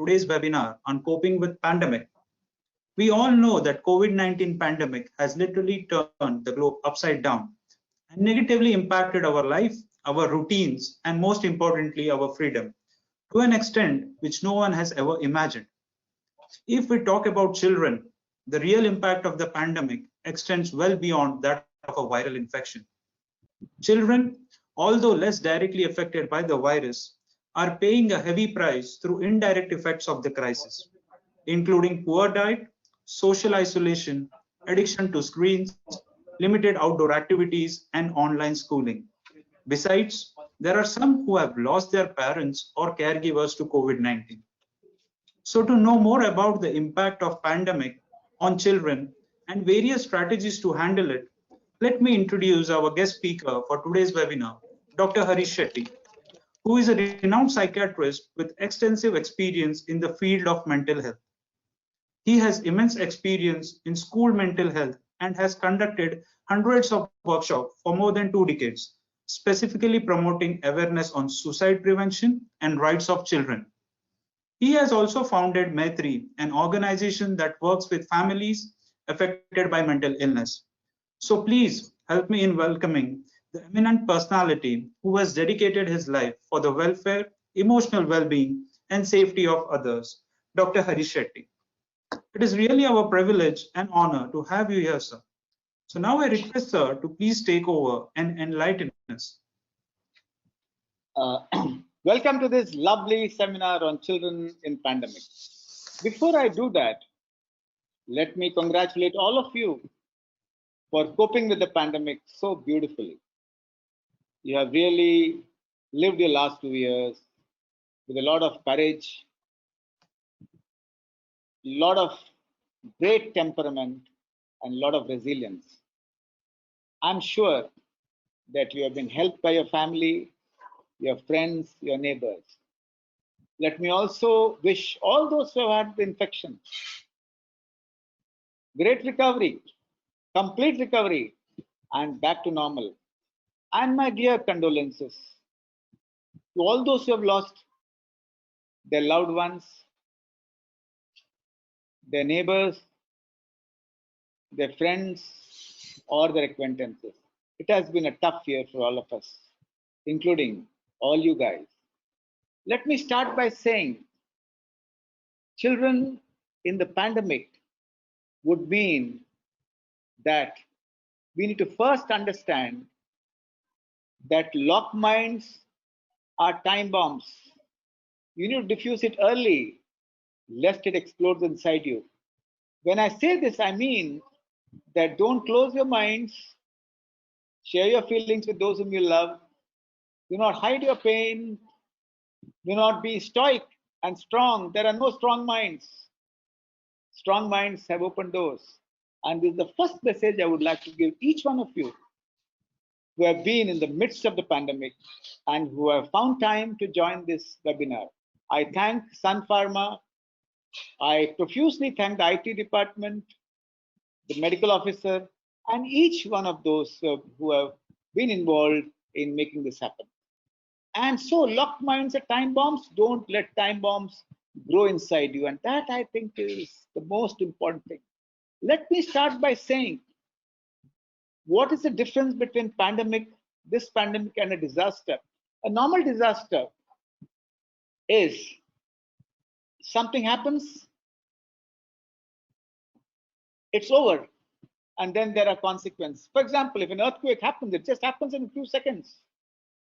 today's webinar on coping with pandemic. We all know that COVID-19 pandemic has literally turned the globe upside down and negatively impacted our life, our routines, and most importantly, our freedom to an extent which no one has ever imagined. If we talk about children, the real impact of the pandemic extends well beyond that of a viral infection. Children, although less directly affected by the virus, are paying a heavy price through indirect effects of the crisis, including poor diet, social isolation, addiction to screens, limited outdoor activities, and online schooling. Besides, there are some who have lost their parents or caregivers to COVID-19. So to know more about the impact of pandemic on children and various strategies to handle it, let me introduce our guest speaker for today's webinar, Dr. Harish Shetty, who is a renowned psychiatrist with extensive experience in the field of mental health. He has immense experience in school mental health and has conducted hundreds of workshops for more than 2 decades, specifically promoting awareness on suicide prevention and rights of children. He has also founded Maitri, an organization that works with families affected by mental illness. So please help me in welcoming the eminent personality who has dedicated his life for the welfare, emotional well-being, and safety of others, Dr. Harish Shetty. It is really our privilege and honor to have you here, sir. So now I request sir to please take over and enlighten us. Welcome to this lovely seminar on children in pandemic. Before I do that, let me congratulate all of you for coping with the pandemic so beautifully. You have really lived your last 2 years with a lot of courage, a lot of great temperament, and a lot of resilience. I'm sure that you have been helped by your family, your friends, your neighbors. Let me also wish all those who have had the infection great recovery, complete recovery, and back to normal. And my dear condolences to all those who have lost their loved ones, their neighbors, their friends, or their acquaintances. It has been a tough year for all of us, including all you guys. Let me start by saying children in the pandemic would mean that we need to first understand that locked minds are time bombs. You need to diffuse it early, lest it explodes inside you. When I say this, I mean that don't close your minds, share your feelings with those whom you love, do not hide your pain, do not be stoic and strong. There are no strong minds. Strong minds have open doors. And this is the first message I would like to give each one of you who have been in the midst of the pandemic and who have found time to join this webinar. I thank Sun Pharma. I profusely thank the IT department, the medical officer, and each one of those who have been involved in making this happen. And so locked minds are time bombs. Don't let time bombs grow inside you. And that, I think, is the most important thing. Let me start by saying, what is the difference between this pandemic, and a disaster? A normal disaster is something happens, it's over, and then there are consequences. For example, if an earthquake happens, it just happens in a few seconds.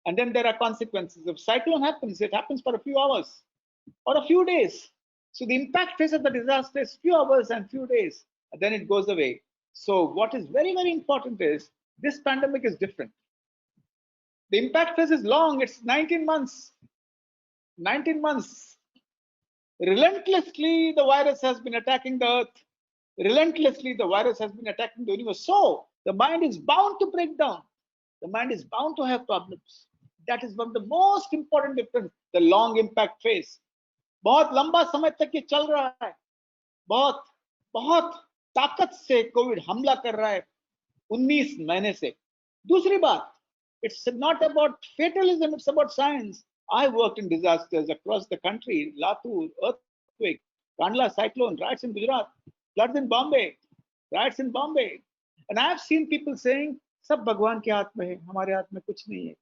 And then there are consequences. If cyclone happens, it happens for a few hours or a few days. So the impact phase of the disaster is few hours and few days, and then it goes away. So what is very, very important is this pandemic is different. The impact phase is long. It's 19 months. 19 months. Relentlessly, the virus has been attacking the earth. Relentlessly, the virus has been attacking the universe. So the mind is bound to break down. The mind is bound to have problems. That is one of the most important difference. The long impact phase. बहुत लंबा समय तक ये चल रहा है. बहुत बहुत ताकत से कोविड हमला कर रहा है 19 महीने से. दूसरी बात, it's not about fatalism, it's about science. I worked in disasters across the country, Latur, earthquake, Kandla cyclone, riots in Gujarat, floods in Bombay, riots in Bombay. And I have seen people saying, सब भगवान के हाथ में है, हमारे हाथ में कुछ नहीं है.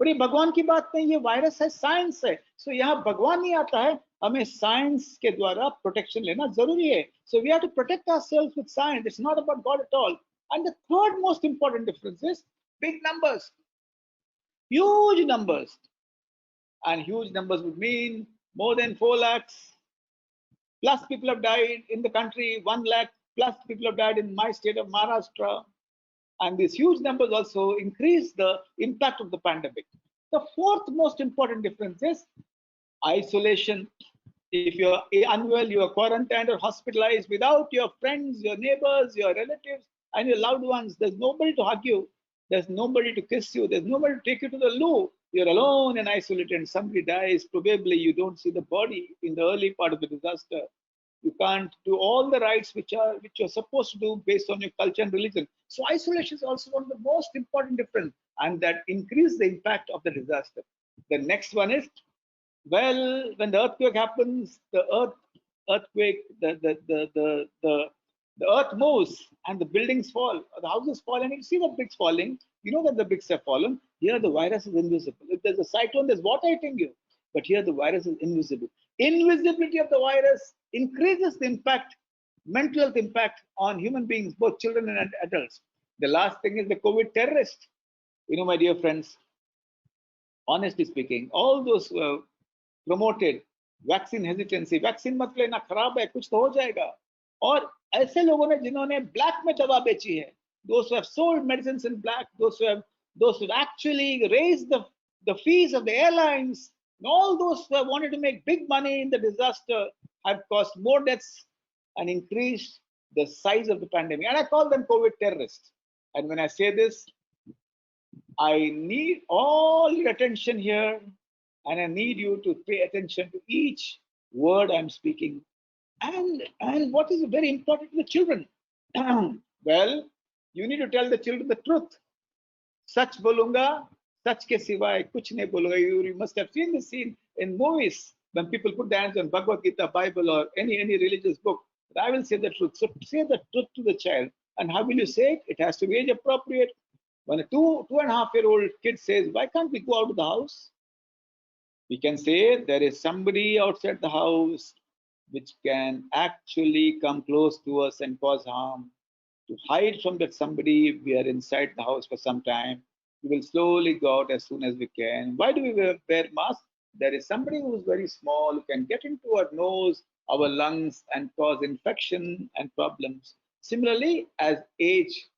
पर ये भगवान की बात नहीं, ये वायरस है, साइंस है. सो यहाँ भगवान नहीं आता है, हमें साइंस के द्वारा प्रोटेक्शन लेना जरूरी है. So we have to protect ourselves with science. It's not about God at all. And the third most important difference is big numbers, huge numbers. And huge numbers would mean more than 4 lakhs plus people have died in the country, 1 lakh plus people have died in my state of Maharashtra. And these huge numbers also increase the impact of the pandemic. The fourth most important difference is isolation. If you're unwell, you are quarantined or hospitalized without your friends, your neighbors, your relatives, and your loved ones. There's nobody to hug you. There's nobody to kiss you. There's nobody to take you to the loo. You're alone and isolated, and somebody dies. Probably you don't see the body in the early part of the disaster. You can't do all the rites which you're supposed to do based on your culture and religion. So isolation is also one of the most important difference, and that increases the impact of the disaster. The next one is, well, when the earthquake happens, earthquake, the earth moves and the buildings fall, the houses fall, and you see the bricks falling. You know that the bricks have fallen. Here the virus is invisible. If there's a cyclone, there's water hitting you. But here the virus is invisible. Invisibility of the virus increases the impact, mental health impact on human beings, both children and adults. The last thing is the COVID terrorist. You know, my dear friends, honestly speaking, all those who have promoted vaccine hesitancy, vaccine मत लेना, खराब है, कुछ तो हो जाएगा. और ऐसे लोगों ने जिन्होंने ब्लैक में दवा बेची है, those who have sold medicines in black, those who have actually raised the fees of the airlines, and all those who have wanted to make big money in the disaster have caused more deaths and increased the size of the pandemic. And I call them COVID terrorists. And when I say this, I need all your attention here, and I need you to pay attention to each word I'm speaking. And what is very important to the children? Well, you need to tell the children the truth. Sach Bolunga, Sach ke siwai kuch nahi bolunga. You must have seen this scene in movies when people put their hands on Bhagavad Gita, Bible, or any religious book. But I will say the truth. So say the truth to the child. And how will you say it? It has to be age appropriate. When a 2.5-year-old kid says, "Why can't we go out of the house?" we can say there is somebody outside the house which can actually come close to us and cause harm. To hide from that somebody, we are inside the house for some time. We will slowly go out as soon as we can. Why do we wear masks? There is somebody who is very small who can get into our nose, our lungs, and cause infection and problems. Similarly, as age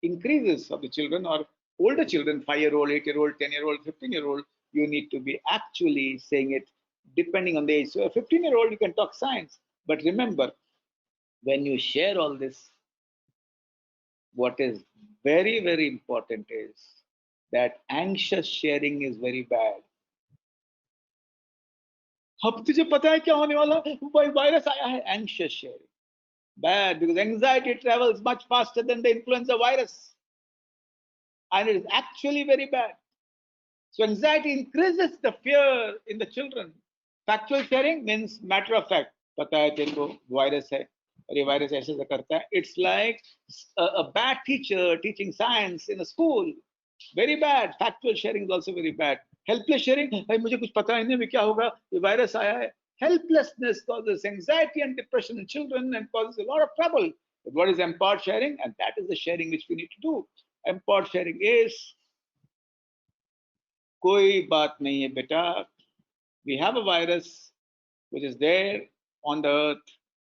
increases of the children or older children, 5-year-old, 8-year-old, 10-year-old, 15-year-old, you need to be actually saying it depending on the age. So a 15-year-old, you can talk science. But remember, when you share all this, what is very, very important is that anxious sharing is very bad. अब तुझे पता है क्या होने वाला? Virus आया है. Anxious sharing. Bad, because anxiety travels much faster than the influenza virus. And it is actually very bad. So anxiety increases the fear in the children. Factual sharing means matter of fact. पता है तेरे को virus है और ये virus ऐसे ऐसा करता है. It's like a bad teacher teaching science in a school. Very bad. Factual sharing is also very bad. Helpless sharing, भाई मुझे कुछ पता ही नहीं है क्या होगा, ये वायरस आया है. Helplessness causes anxiety and depression in children and causes a lot of trouble. But what is empowered sharing? And that is the sharing which we need to do. Empowered sharing is, कोई बात नहीं है बेटा. We have a virus which is there on the earth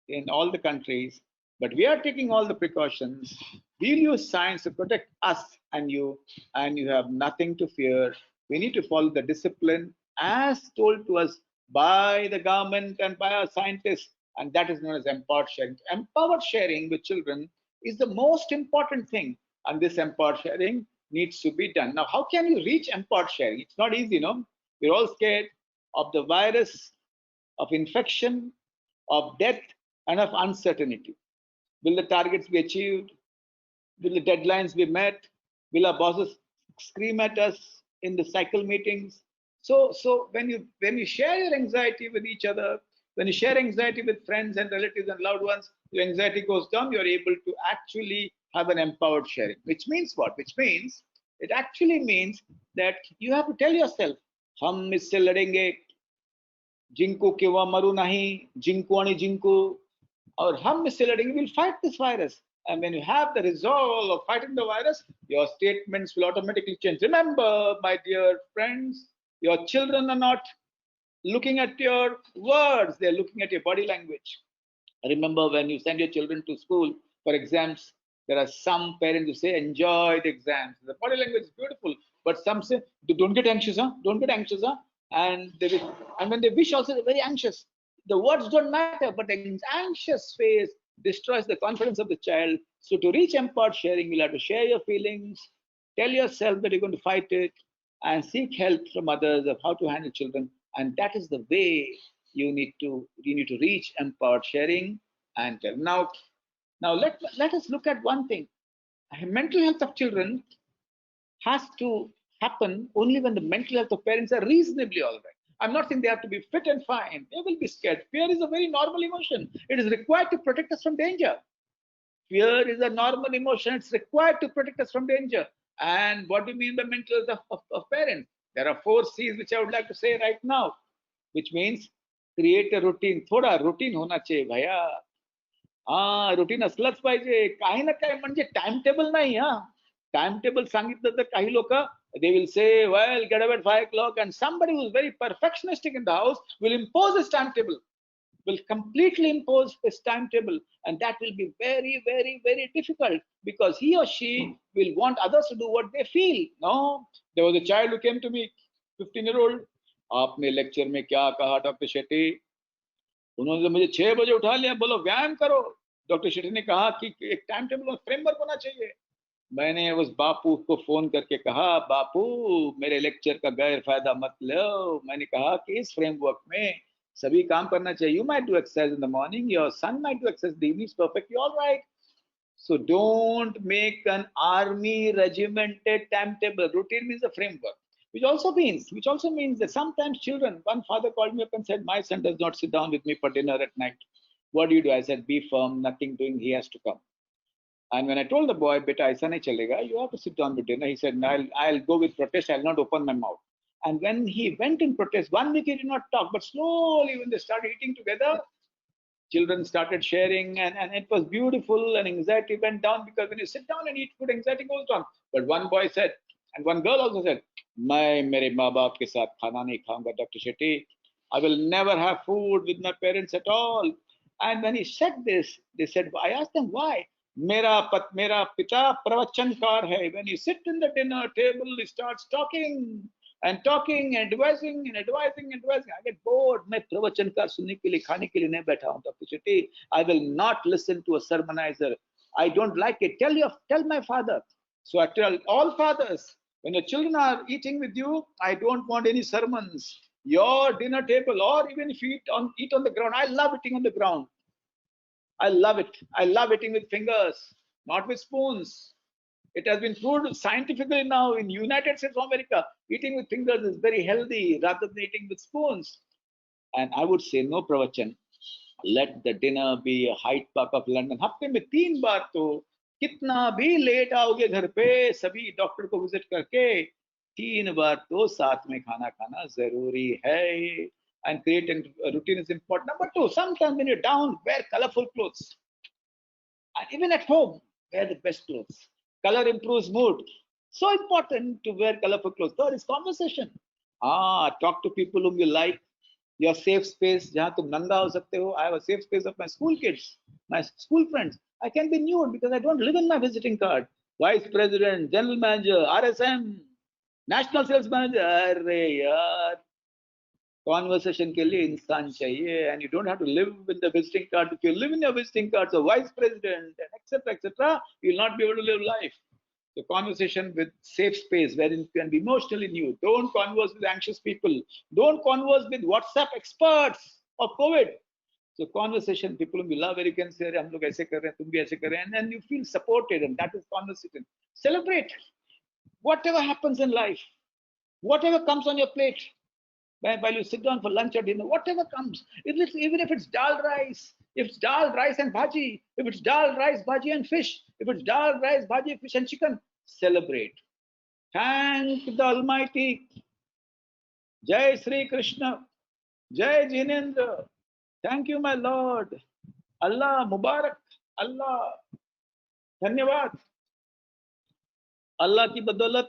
in all the countries, but we are taking all the precautions. We'll use science to protect us and you have nothing to fear. We need to follow the discipline as told to us by the government and by our scientists, and that is known as empowered sharing. Empowered sharing with children is the most important thing, and this empowered sharing needs to be done. Now, how can you reach empowered sharing? It's not easy, no? We're all scared of the virus, of infection, of death, and of uncertainty. Will the targets be achieved? Will the deadlines be met? Will our bosses scream at us in the cycle meetings? So when you share your anxiety with each other, When you share anxiety with friends and relatives and loved ones, your anxiety goes down. You're able to actually have an empowered sharing. Which means what? Which means it actually means that you have to tell yourself, हम इससे लड़ेंगे, जिंकू किंवा मरू नहीं, जिंकू आणि जिंकू, और हम इससे लड़ेंगे. We'll fight this virus. And when you have the resolve of fighting the virus, your statements will automatically change. Remember, my dear friends, your children are not looking at your words, they're looking at your body language. Remember, when you send your children to school for exams, there are some parents who say, enjoy the exams. The body language is beautiful, but some say, don't get anxious, huh? Don't get anxious, huh? And and when they wish also, they're very anxious. The words don't matter, but the anxious face destroys the confidence of the child. So to reach empowered sharing, you'll have to share your feelings, tell yourself that you're going to fight it, and seek help from others of how to handle children. And that is the way you need to reach empowered sharing and tell. Now let us look at one thing. Mental health of children has to happen only when the mental health of parents are reasonably all right. I'm not saying they have to be fit and fine. They will be scared. Fear is a very normal emotion. It is required to protect us from danger. Fear is a normal emotion. It's required to protect us from danger. And what do you mean by mental health of parents? There are 4 C's which I would like to say right now, which means create a routine. Thoda routine hona chahiye bhaiya. Routine असलंच पाहिजे. काही ना काही म्हणजे time table नाही. Time table सांगितलं तर काही लोक they will say, well, get up at 5 o'clock, and somebody who's very perfectionistic in the house will impose his timetable, will completely impose his timetable, and that will be very, very, very difficult because he or she will want others to do what they feel. No, there was a child who came to me, 15-year-old. आपने lecture में क्या कहा doctor Shetty? उन्होंने मुझे 6 बजे उठा लिया, बोलो व्यायाम करो. डॉक्टर शेट्टी ने कहा कि एक टाइम टेबल और फ्रेमवर्क होना चाहिए. मैंने उस बापू को फोन करके कहा, बापू मेरे लेक्चर का गैर फायदा मत लो. मैंने कहा कि इस फ्रेमवर्क में सभी काम करना चाहिए. You might do exercise in the morning, your son might do exercise in the evening, perfectly all right. So don't make an army regimented timetable. Routine means a framework, which also means that sometimes children. One father called me up and said, my son does not sit down with me for dinner at night. What do you do? I said, be firm, nothing doing, he has to come. And when I told the boy, beta aisa nahi chalega, you have to sit down with dinner, he said, no, I'll go with protest, I'll not open my mouth. And when he went in protest, 1 week he did not talk, but slowly when they started eating together, children started sharing, and it was beautiful, and anxiety went down, because when you sit down and eat food, anxiety goes down. But one boy said, and one girl also said, मैं मेरे माँ बाप के साथ खाना नहीं खाऊंगा, Dr. Shetty. I will never have food with my parents at all. And when he said this, they said, I asked them why. मेरा पिता प्रवचनकार है. When you sit in the dinner table, he starts talking and talking and advising and advising and advising. I get bored. मैं प्रवचनकार सुनने के लिए, खाने के लिए नहीं बैठा हूँ, Dr. Shetty. I will not listen to a sermonizer. I don't like it. Tell my father. So I tell all fathers, when your children are eating with you, I don't want any sermons. Your dinner table, or even if you eat on the ground. I love eating on the ground. I love it. I love eating with fingers, not with spoons. It has been proved scientifically now in United States of America, eating with fingers is very healthy rather than eating with spoons. And I would say no pravachan. Let the dinner be a Hyde Park of London. हफ्ते में 3 बार तो कितना भी late आओगे घर पे, सभी doctor को विजिट करके 3 बार तो साथ में खाना खाना जरूरी है. And creating a routine is important. Number 2, sometimes when you're down, wear colorful clothes. And even at home, wear the best clothes. Color improves mood. So important to wear colorful clothes. Third is conversation. Talk to people whom you like. Your safe space, जहाँ तुम नंगा हो सकते हो. I have a safe space of my school kids, my school friends. I can be nude because I don't live in my visiting card. Vice President, General Manager, RSM, National Sales Manager. अरे यार, conversation के लिए इंसान चाहिए, and you don't have to live with the visiting card. If you live in your visiting card, so vice president and etc., you'll not be able to live life. So conversation with safe space wherein you can be emotionally nude. Don't converse with anxious people. Don't converse with WhatsApp experts of COVID. So conversation, people whom you love, where you can say, हम लोग ऐसे कर रहे हैं, तुम भी ऐसे कर रहे हैं, and then you feel supported, and that is conversation. Celebrate whatever happens in life, whatever comes on your plate. While you sit down for lunch or dinner, whatever comes, even if it's dal rice, if it's dal rice and bhaji, if it's dal rice, bhaji and fish, if it's dal rice, bhaji, fish and chicken, celebrate. Thank the Almighty. Jai Sri Krishna. Jai Jinendra. Thank you, my Lord. Allah Mubarak. Allah. Dhanyavad. Allah ki badaulat,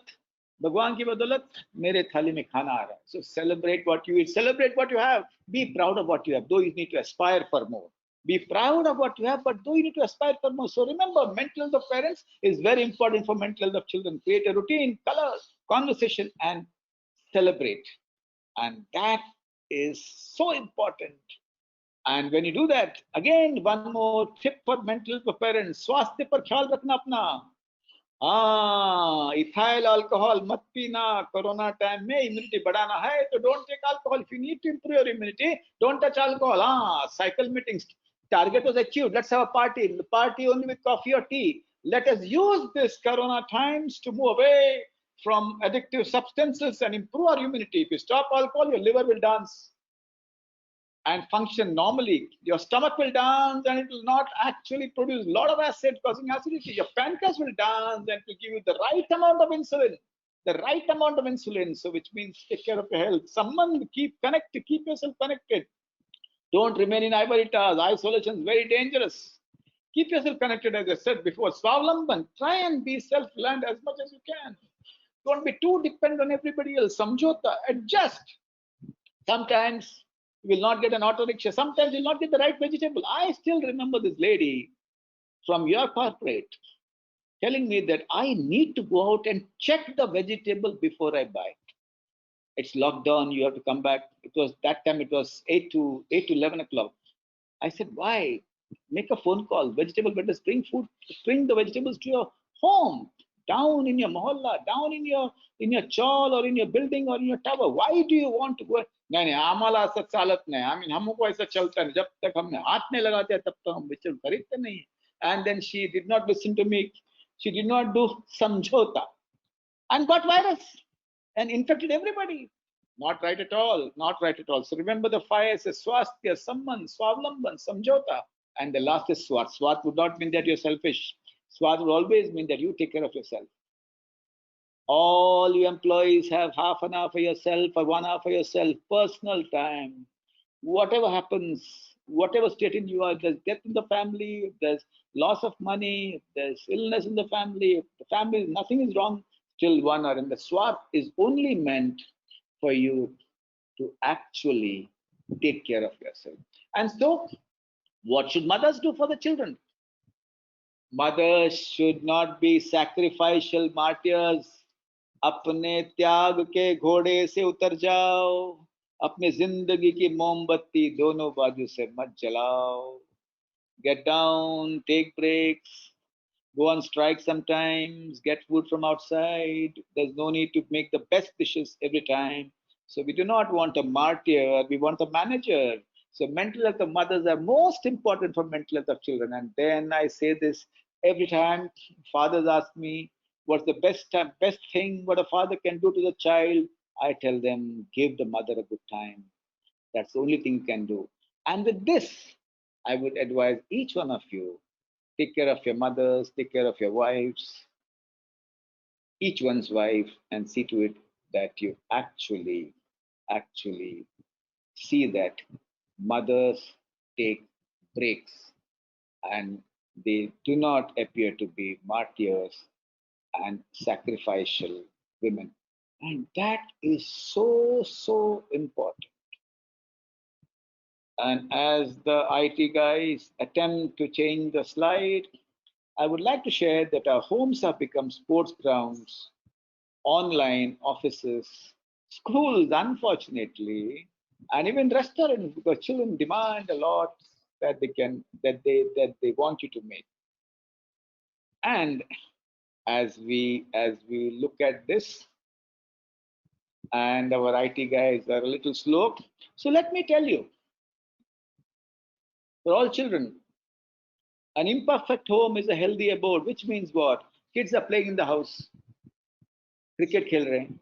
Bhagwan ki badaulat, mere thali mein khana aa raha hai. So celebrate what you eat, celebrate what you have. Be proud of what you have, though you need to aspire for more. Be proud of what you have, but though you need to aspire for more. So remember, mental health of parents is very important for mental health of children. Create a routine, colors, conversation, and celebrate. And that is so important. And when you do that, again, one more tip for mental health of parents, स्वास्थ्य पर ख्याल रखना अपना. हाँ, ethyl alcohol मत पीना. Corona time में immunity बढ़ाना है तो don't take alcohol. If you need to improve your immunity, don't touch alcohol. हाँ, cycle meetings. Target was achieved. Let's have a party. Party only with coffee or tea. Let us use this corona times to move away from addictive substances and improve our immunity. If you stop alcohol, your liver will dance and function normally. Your stomach will dance and it will not actually produce a lot of acid causing acidity. Your pancreas will dance and it will give you the right amount of insulin. The right amount of insulin. So which means take care of your health. Someone keep yourself connected. Don't remain in ivory towers. Isolation is very dangerous. Keep yourself connected, as I said before. Swavlamban. Try and be self-reliant as much as you can. Don't be too dependent on everybody else. Samjhota. Adjust. Sometimes you will not get an auto rickshaw. Sometimes you will not get the right vegetable. I still remember this lady from your corporate telling me that I need to go out and check the vegetable before I buy it. It's lockdown, you have to come back. It was that time, it was 8 to 11 o'clock. I said, why? Make a phone call. Vegetable vendors bring the vegetables to your home, down in your mohalla, down in your chawl or in your building or in your tower. Why do you want to go? नहीं आमाला ऐसा चालत नहीं. I mean हमको ऐसा चलता नहीं. जब तक हमने हाथ नहीं लगाते तब तक हम vegetable खरीदते नहीं. And then she did not listen to me. She did not do samjhota and got virus and infected everybody. Not right at all. Not right at all. So remember the five is swasthya, samman, swavlamban, samjhota. And the last is swat. Swat would not mean that you're selfish. Swat would always mean that you take care of yourself. All you employees have half an hour for yourself or 1 hour for yourself, personal time. Whatever happens, whatever state in you are, if there's death in the family, if there's loss of money, if there's illness in the family, if the family, nothing is wrong, still 1 hour. And the swat is only meant for you to actually take care of yourself. And so, what should mothers do for the children? Mothers should not be sacrificial martyrs. अपने त्याग के घोड़े से उतर जाओ. अपने जिंदगी की मोमबत्ती दोनों बाजू से मत जलाओ. Get down, take breaks, go on strike sometimes, get food from outside. There's no need to make the best dishes every time. So we do not want a martyr, we want a manager. So mental health of mothers are most important for mental health of children. And then I say this every time fathers ask me, what's the best thing what a father can do to the child? I tell them, give the mother a good time. That's the only thing you can do. And with this, I would advise each one of you, take care of your mothers, take care of your wives, each one's wife, and see to it that you actually see that mothers take breaks and they do not appear to be martyrs and sacrificial women. And that is so important. And as the IT guys attempt to change the slide, I would like to share that our homes have become sports grounds, online offices, schools, unfortunately, and even restaurants, because children demand a lot that they want you to make. And as we look at this, and our IT guys are a little slow, so let me tell you, for all children, an imperfect home is a healthy abode, which means what? Kids are playing in the house, cricket खेल रहे हैं,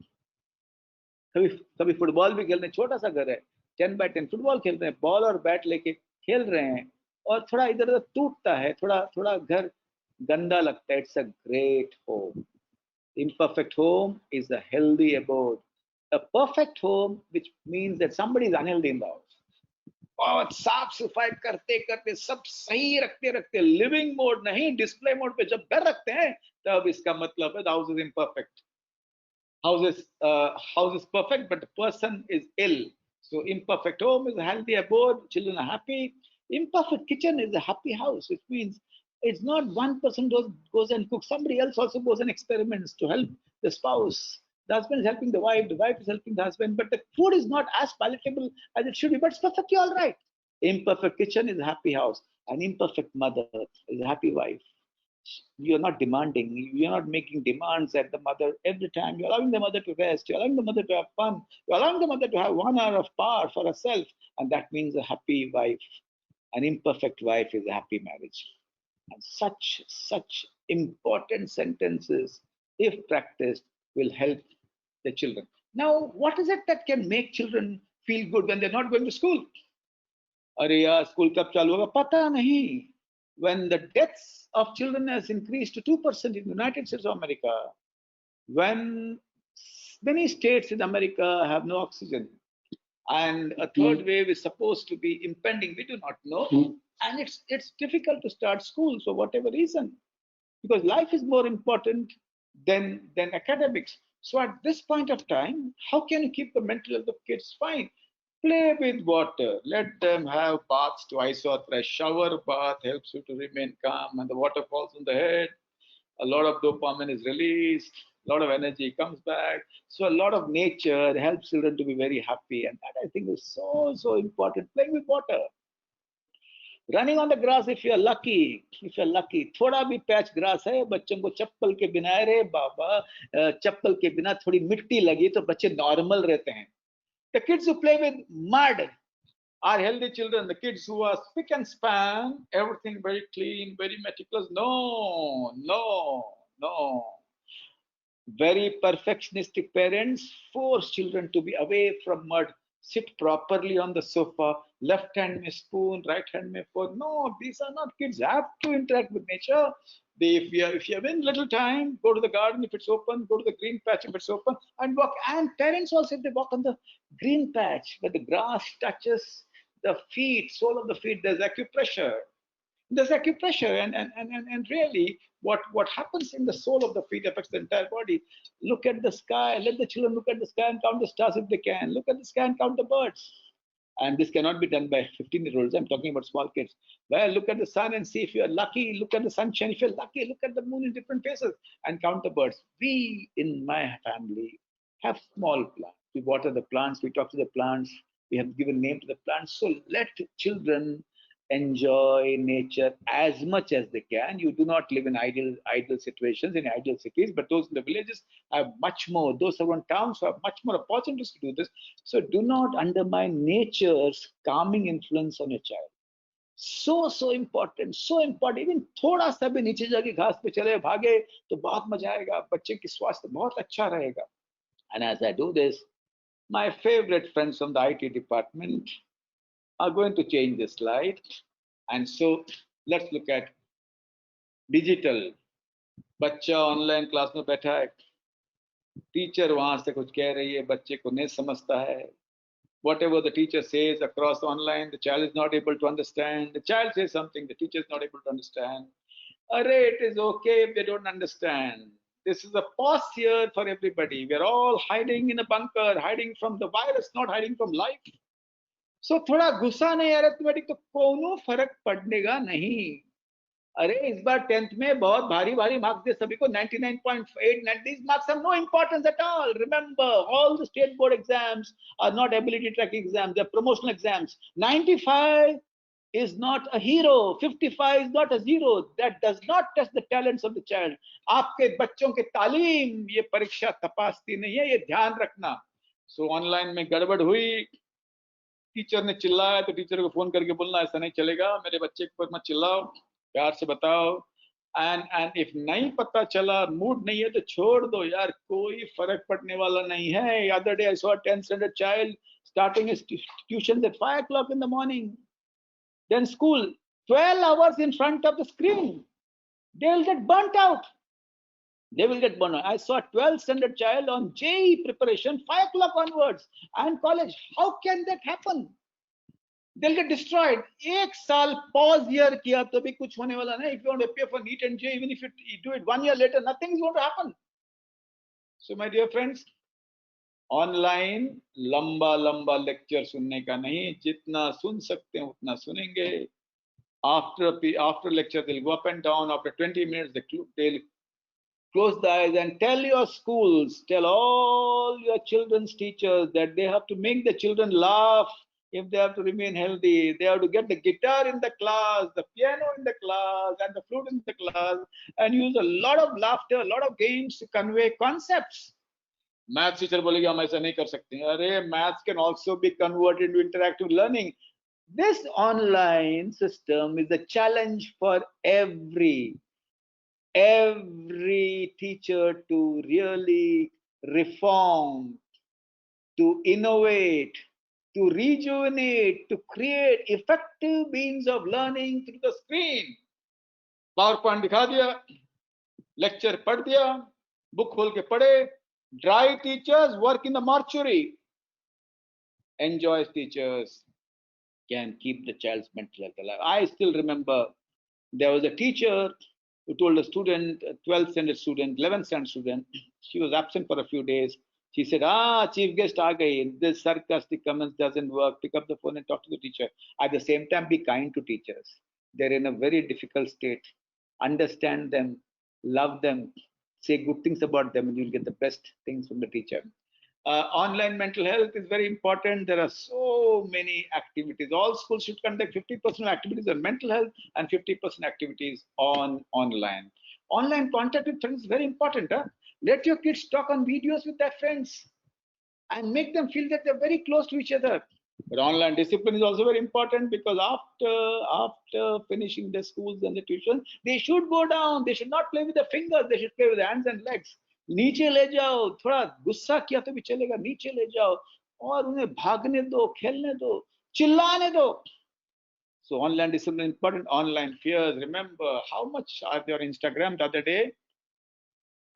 कभी कभी football भी खेलते हैं, छोटा सा घर है, 10 by 10 फुटबॉल खेलते हैं, बॉल और बैट लेके खेल रहे हैं, और थोड़ा इधर उधर टूटता है, थोड़ा थोड़ा घर गंदा लगता है, it's a great home. Imperfect home is a healthy abode. A perfect home, which means that somebody is unhealthy in the house. बहुत साफ सफाई करते करते सब सही रखते रखते लिविंग मोड नहीं डिस्प्ले मोड पे जब घर रखते हैं, तब इसका मतलब है house is imperfect. House is perfect, but the person is ill. So imperfect home is a healthy abode. Children are happy. Imperfect kitchen is a happy house, which means it's not one person goes and cooks. Somebody else also goes and experiments to help the spouse. The husband is helping the wife is helping the husband, but the food is not as palatable as it should be, but it's perfectly all right. Imperfect kitchen is a happy house. An imperfect mother is a happy wife. You're not demanding, you're not making demands at the mother every time. You're allowing the mother to rest, you're allowing the mother to have fun, you're allowing the mother to have 1 hour of power for herself, and that means a happy wife. An imperfect wife is a happy marriage. And such important sentences, if practiced, will help the children. Now, what is it that can make children feel good when they're not going to school? अरे यार school कब चालू होगा पता नहीं. When the deaths of children has increased to 2% in the United States of America, when many states in America have no oxygen, and a third wave is supposed to be impending, we do not know, and it's difficult to start school for whatever reason, because life is more important than academics. So at this point of time, how can you keep the mental health of kids fine? Play with water. Let them have baths twice or thrice. Shower bath helps you to remain calm, and the water falls on the head. A lot of dopamine is released. A lot of energy comes back. So a lot of nature helps children to be very happy, and that I think is so important. Playing with water. Running on the grass if you are lucky, if you are lucky. थोड़ा भी patch grass है, बच्चों को चप्पल के बिना, अरे बाबा चप्पल के बिना थोड़ी मिट्टी लगी तो बच्चे नॉर्मल रहते हैं. The kids who play with mud are healthy children. The kids who are spick and span, everything very clean, very meticulous. No, no, no. Very perfectionistic parents force children to be away from mud. Sit properly on the sofa. Left hand may spoon, right hand may fork. No, these are not kids. Have to interact with nature. If you have in little time, go to the garden if it's open, go to the green patch if it's open, and walk. And parents also, if they walk on the green patch where the grass touches the feet, sole of the feet, there's acupressure. There's acupressure, and really, what happens in the sole of the feet affects the entire body. Look at the sky. Let the children look at the sky and count the stars if they can. Look at the sky and count the birds. And this cannot be done by 15-year-olds. I'm talking about small kids. Well, look at the sun and see if you're lucky. Look at the sunshine. If you're lucky, look at the moon in different phases and count the birds. We in my family have small plants. We water the plants. We talk to the plants. We have given name to the plants. So let children enjoy nature as much as they can. You do not live in ideal situations in ideal cities, but those in the villages have much more. Those around towns have much more opportunities to do this. So do not undermine nature's calming influence on your child. So important, so important. Even थोड़ा सा भी नीचे जाके घास पे चले भागे तो बहुत मजा आएगा, बच्चे की स्वास्थ्य बहुत अच्छा रहेगा. And as I do this, my favorite friends from the IT department are going to change the slide. And so let's look at digital. बच्चा ऑनलाइन क्लास में बैठा है, टीचर वहां से कुछ कह रही है, बच्चे को नहीं समझता है. Whatever the teacher says across online, the child is not able to understand. The child says something, the teacher is not able to understand. Array, it is okay if they don't understand. This is a pause here for everybody. We are all hiding in a bunker, hiding from the virus, not hiding from life. So थोड़ा गुस्सा नहीं arithmetic तो कोनो फर्क पड़नेगा नहीं. अरे इस बार 10th में बहुत भारी भारी मार्क्स दे सभी को 99.8. These marks have no importance at all. Remember, all the state board exams are not ability tracking exams, they're promotional exams. 95 is not a hero, 55 is not a zero. That does not test the talents of the child. आपके बच्चों के तालीम ये परीक्षा तपासती नहीं है, ये ध्यान रखना. So ऑनलाइन में गड़बड़ हुई, टीचर ने चिल्लाया तो टीचर को फोन करके बोलना ऐसा नहीं चलेगा, मेरे बच्चे के ऊपर मत चिल्लाओ, प्यार से बताओ. and if नहीं पता चला, मूड नहीं है, तो छोड़ दो यार, कोई फर्क पड़ने वाला नहीं है. Other day I saw a 10th standard child starting his tuitions at 5 o'clock in the morning. Then school, 12 hours in front of the screen. They will get burnt out. They will get burnt out. I saw a 12th standard child on JEE preparation, 5 o'clock onwards, and college. How can that happen? They'll get destroyed. एक साल pause year किया तो भी कुछ होने वाला नहीं. If you want to appear for NEET and JEE, even if you do it 1 year later, nothing is going to happen. So my dear friends, online लंबा लंबा लेक्चर सुनने का नहीं, जितना सुन सकते हैं उतना सुनेंगे. After lecture, they'll go up and down. After 20 minutes, they'll close the eyes and tell your schools, tell all your children's teachers that they have to make the children laugh if they have to remain healthy. They have to get the guitar in the class, the piano in the class, and the flute in the class, and use a lot of laughter, a lot of games to convey concepts. Maths teacher बोलेगी हम ऐसा नहीं कर सकते. अरे, maths can also be converted into interactive learning. This online system is a challenge for every teacher to really reform, to innovate, to rejuvenate, to create effective means of learning through the screen. PowerPoint दिखा दिया, lecture पढ़ दिया, book खोल के पढ़े. Dry teachers work in the mortuary. Enjoy teachers can keep the child's mental health alive. I still remember there was a teacher who told a student, a 12th standard student, 11th standard student, she was absent for a few days. She said, chief guest aa gayi. This sarcastic comments doesn't work. Pick up the phone and talk to the teacher. At the same time, be kind to teachers. They're in a very difficult state. Understand them, love them, say good things about them, and you'll get the best things from the teacher. Online mental health is very important. There are so many activities. All schools should conduct 50% activities on mental health and 50% activities on online. Online contact with friends is very important. Huh? Let your kids talk on videos with their friends and make them feel that they're very close to each other. But online discipline is also very important, because after finishing the schools and the tuition, they should go down. They should not play with the fingers. They should play with the hands and legs. नीचे ले जाओ, थोड़ा गुस्सा किया तो भी चलेगा, नीचे ले जाओ और उन्हें भागने दो, खेलने दो, चिल्लाने दो. So online discipline important. Online fears. Remember how much are there on Instagram? The other day,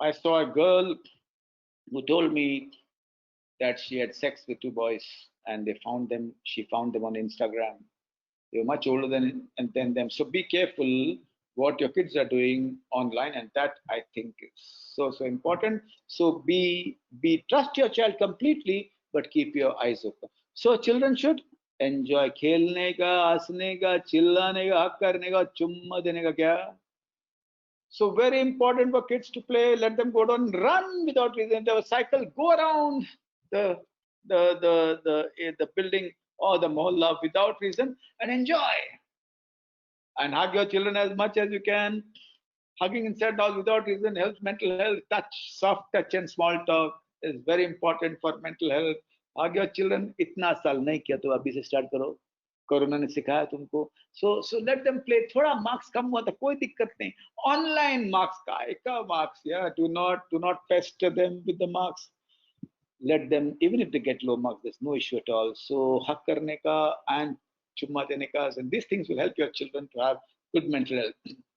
I saw a girl who told me that she had sex with 2 boys, and she found them on Instagram. They were much older than them. So be careful what your kids are doing online, and that I think is so important. So trust your child completely, but keep your eyes open. So children should enjoy खेलने का, हंसने का, चिल्लाने का, हक करने का, चुम्मा देने का क्या. So very important for kids to play. Let them go down, run without reason. They have a cycle, go around the building or the mohalla without reason and enjoy. And hug your children as much as you can. Hugging inside out without reason helps mental health. Touch, soft touch and small talk is very important for mental health. Hug your children. इतना साल नहीं किया तो अभी से start करो. Corona ने सिखाया तुमको. So let them play. थोड़ा marks कम हुआ तो कोई दिक्कत नहीं. Online marks का marks, yeah. Do not pester them with the marks. Let them, even if they get low marks, there's no issue at all. So hug करने का and chumma dene ka, and these things will help your children to have good mental health.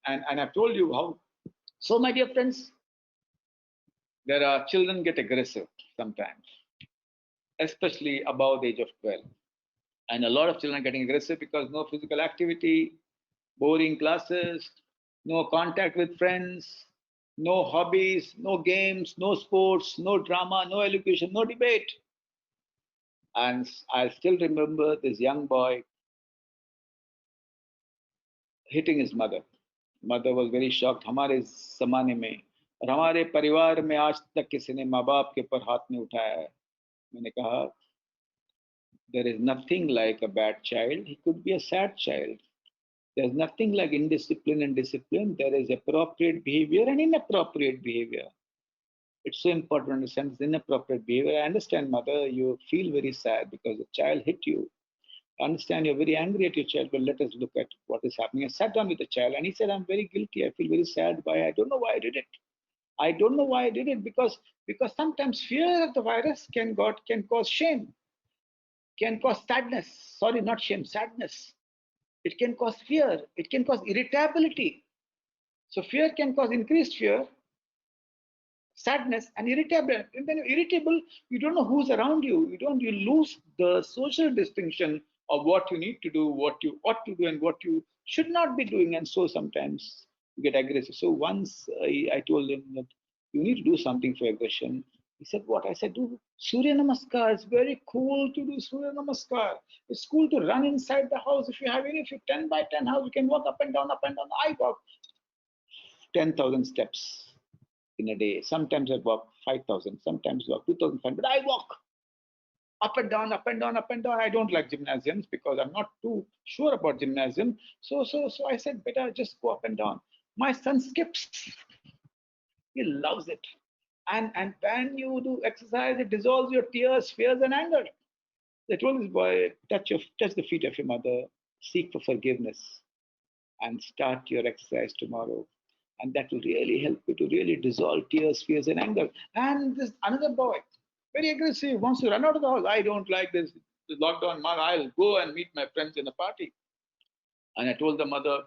And I've told you how. So my dear friends, there are children get aggressive sometimes, especially above the age of 12. And a lot of children are getting aggressive because no physical activity, boring classes, no contact with friends, no hobbies, no games, no sports, no drama, no education, no debate. And I still remember this young boy hitting his mother. Mother was very shocked. हमारे ज़माने में और हमारे परिवार में आज तक किसी ने माँ बाप के ऊपर हाथ नहीं उठाया है. मैंने कहा, there is nothing like a bad child. He could be a sad child. There's nothing like indiscipline and discipline. There is appropriate behavior and inappropriate behavior. It's so important to understand this inappropriate behavior. I understand, mother, you feel very sad because the child hit you. I understand you're very angry at your child, but let us look at what is happening. I sat down with the child and he said, I'm very guilty. I feel very sad. Why? I don't know why I did it. I don't know why I did it because sometimes fear of the virus can cause shame, can cause sadness. Sorry, not shame, sadness. It can cause fear. It can cause irritability. So fear can cause increased fear, sadness, and irritable. And when you're irritable, you don't know who's around you. You lose the social distinction of what you need to do, what you ought to do, and what you should not be doing. And so sometimes you get aggressive. So once I told him that you need to do something for aggression. He said, what? I said, do Surya Namaskar. It's very cool to do Surya Namaskar. It's cool to run inside the house. If you have any, if you 10 by 10 house, you can walk up and down, up and down. I walk 10,000 steps in a day. Sometimes I walk 5,000, sometimes walk 2,500, but I walk up and down, up and down, up and down. I don't like gymnasiums because I'm not too sure about gymnasium. So I said, better just go up and down. My son skips. He loves it. And when you do exercise, it dissolves your tears, fears, and anger. I told this boy, touch the feet of your mother, seek for forgiveness, and start your exercise tomorrow. And that will really help you to really dissolve tears, fears, and anger. And this another boy, very aggressive, wants to run out of the house. I don't like this lockdown, Mom. I'll go and meet my friends in a party. And I told the mother,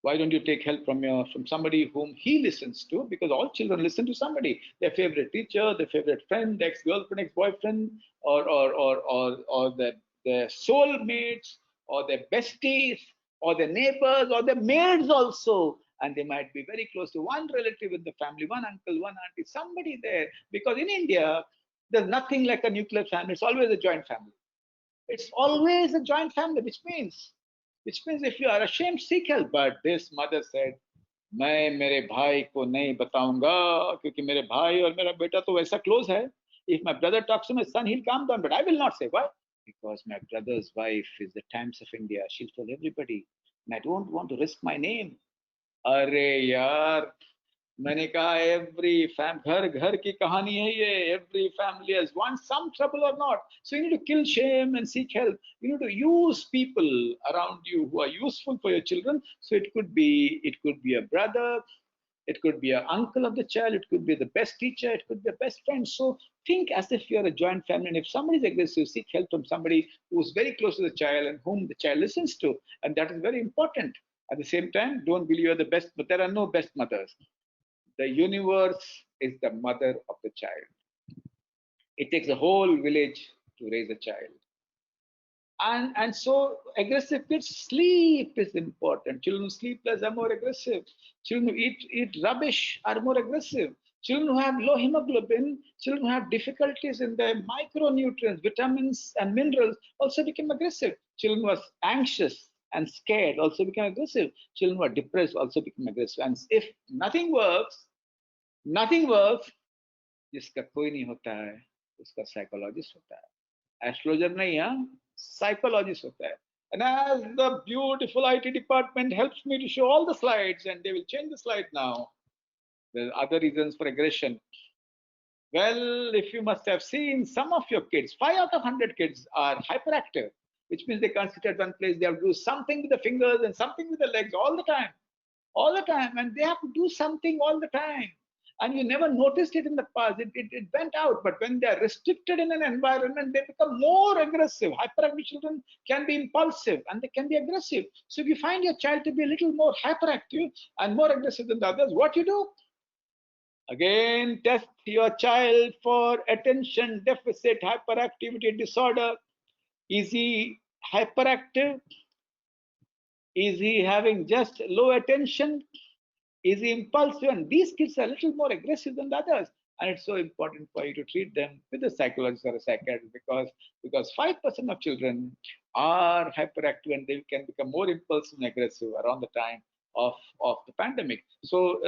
why don't you take help from somebody whom he listens to? Because all children listen to somebody, their favorite teacher, their favorite friend, ex-girlfriend, ex-boyfriend, or their soulmates, or their besties, or their neighbors, or their maids also. And they might be very close to one relative in the family, one uncle, one auntie, somebody there. Because in India, there's nothing like a nuclear family. It's always a joint family. It's always a joint family, which means if you are ashamed, seek help. But this mother said, मैं मेरे भाई को नहीं बताऊंगा क्योंकि मेरे भाई और मेरा बेटा तो वैसा close है. If my brother talks to my son, he'll calm down, but I will not say. Why? Because my brother's wife is the Times of India. She'll tell everybody, and I don't want to risk my name. अरे यार, मैंने कहा every घर घर की कहानी है ये. Every family has one some trouble or not. So you need to kill shame and seek help. You need to use people around you who are useful for your children. So it could be a brother, it could be an uncle of the child, it could be the best teacher, it could be a best friend. So think as if you're a joint family, and if somebody is aggressive, seek help from somebody who's very close to the child and whom the child listens to, and that is very important. At the same time, don't believe you're the best, but there are no best mothers. The universe is the mother of the child. It takes a whole village to raise a child. And so aggressive kids, sleep is important. Children who sleep less are more aggressive. Children who eat rubbish are more aggressive. Children who have low hemoglobin, children who have difficulties in their micronutrients, vitamins, and minerals also become aggressive. Children who are anxious and scared also become aggressive. Children who are depressed also become aggressive. And if nothing works, जिसका कोई नहीं होता है उसका psychologist होता है. Astrologer नहीं है, psychologist hota hai. And as the beautiful IT department helps me to show all the slides, and they will change the slide now, there are other reasons for aggression. Well, if you must have seen some of your kids, 5 out of 100 kids are hyperactive, which means they can't sit at one place. They have to do something with the fingers and something with the legs all the time, and they have to do something all the time. And you never noticed it in the past. It went out. But when they are restricted in an environment, they become more aggressive. Hyperactive children can be impulsive and they can be aggressive. So if you find your child to be a little more hyperactive and more aggressive than the others, what you do? Again, test your child for attention deficit hyperactivity disorder. Is he hyperactive? Is he having just low attention? Is impulsive? And these kids are a little more aggressive than the others. And it's so important for you to treat them with a psychologist or a psychiatrist because 5% of children are hyperactive and they can become more impulsive and aggressive around the time of the pandemic. So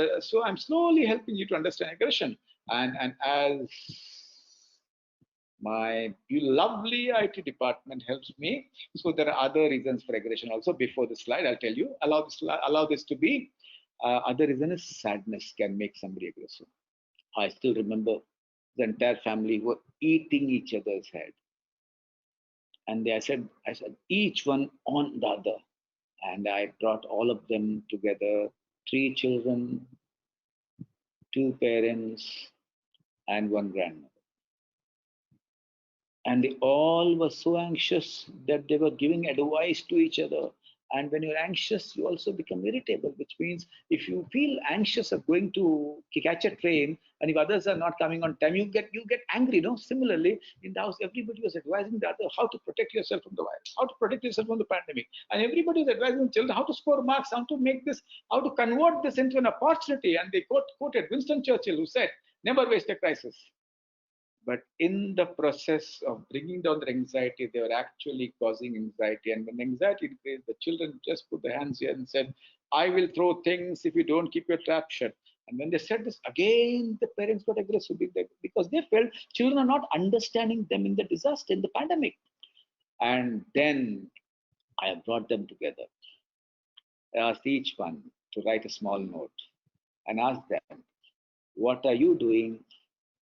I'm slowly helping you to understand aggression. And as my lovely IT department helps me, so there are other reasons for aggression also. Before the slide, I'll tell you. Allow this to be. Other reason is sadness can make somebody aggressive. I still remember the entire family were eating each other's head. And I said, each one on the other. And I brought all of them together, three children, two parents, and one grandmother. And they all were so anxious that they were giving advice to each other. And when you're anxious, you also become irritable, which means if you feel anxious of going to catch a train, and if others are not coming on time, you get angry. No, similarly in the house, everybody was advising the other how to protect yourself from the virus, how to protect yourself from the pandemic, and everybody was advising the children how to score marks, how to make this, how to convert this into an opportunity. And they quoted Winston Churchill, who said, "Never waste a crisis." But in the process of bringing down their anxiety, they were actually causing anxiety. And when anxiety increased, the children just put their hands here and said, "I will throw things if you don't keep your trap shut." And when they said this, again, the parents got aggressive because they felt children are not understanding them in the disaster, in the pandemic. And then I brought them together. I asked each one to write a small note and asked them, "What are you doing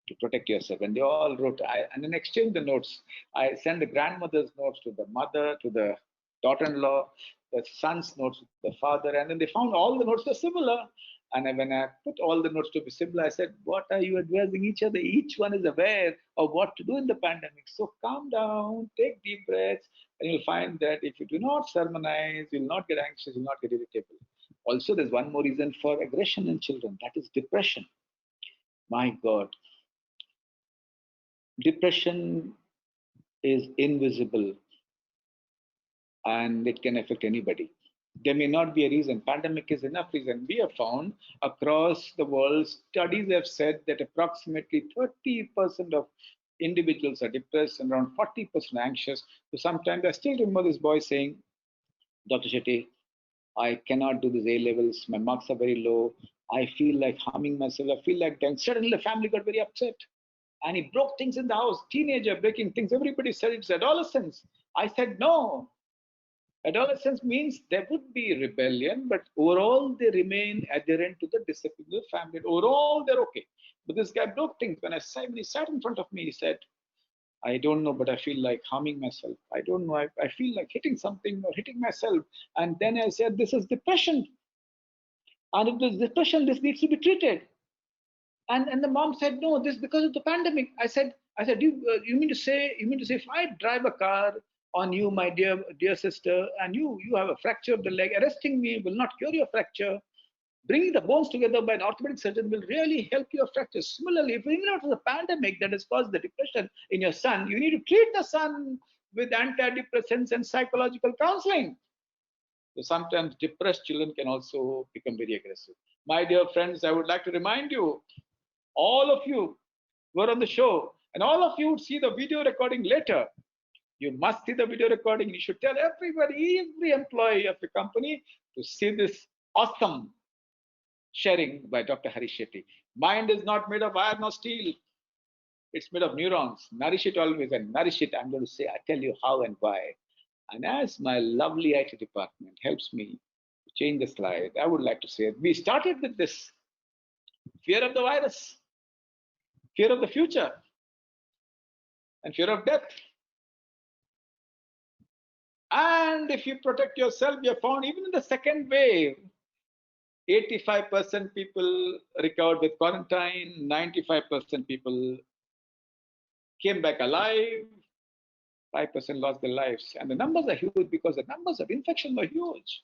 to protect yourself?" And they all wrote, and then exchanged the notes. I sent the grandmother's notes to the mother, to the daughter-in-law, the son's notes to the father, and then they found all the notes were similar. And when I put all the notes to be similar, I said, "What are you advising each other? Each one is aware of what to do in the pandemic. So calm down, take deep breaths, and you'll find that if you do not sermonize, you'll not get anxious, you'll not get irritable." Also, there's one more reason for aggression in children, that is depression. My God, depression is invisible and it can affect anybody. There may not be a reason. Pandemic is enough reason. We have found across the world, studies have said that approximately 30% of individuals are depressed and around 40% anxious. So sometimes I still remember this boy saying, "Dr. Shetty, I cannot do these A levels. My marks are very low. I feel like harming myself. I feel like dying." Suddenly the family got very upset. And he broke things in the house. Teenager breaking things. Everybody said it's adolescence. I said, no. Adolescence means there would be rebellion, but overall they remain adherent to the discipline of the family. Overall, they're okay. But this guy broke things. When he sat in front of me, he said, "I don't know, but I feel like harming myself. I don't know. I feel like hitting something or hitting myself." And then I said, "This is depression. And if there's depression, this needs to be treated." And the mom said, "No, this is because of the pandemic." I said, you mean to say if I drive a car on you, my dear sister, and you have a fracture of the leg, arresting me will not cure your fracture. Bringing the bones together by an orthopedic surgeon will really help your fracture. Similarly, if even after the pandemic that has caused the depression in your son, you need to treat the son with antidepressants and psychological counseling. So sometimes depressed children can also become very aggressive. My dear friends, I would like to remind you, all of you were on the show, and all of you would see the video recording later. You must see the video recording. You should tell everybody, every employee of the company to see this awesome sharing by Dr. Harish Shetty. Mind is not made of iron or steel. It's made of neurons. Nourish it always and nourish it. I'm going to say, I tell you how and why. And as my lovely IT department helps me to change the slide, I would like to say we started with this fear of the virus, fear of the future, and fear of death. And if you protect yourself, you have found even in the second wave, 85% people recovered with quarantine, 95% people came back alive, 5% lost their lives. And the numbers are huge because the numbers of infection were huge.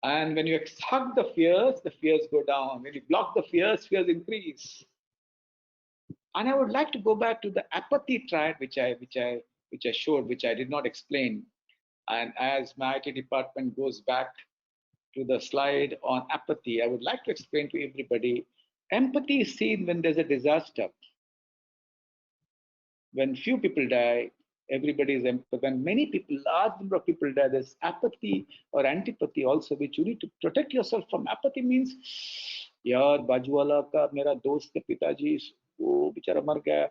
And when you hug the fears go down. When you block the fears increase. And I would like to go back to the apathy triad, which I showed, which I did not explain. And as my IT department goes back to the slide on apathy, I would like to explain to everybody, empathy is seen when there's a disaster. When few people die, everybody is empathetic. When many people, large number of people die, there's apathy or antipathy also, which you need to protect yourself from. Apathy means, यार बाजू वाला का मेरा दोस्त के पिताजी वो बेचारा मर गया,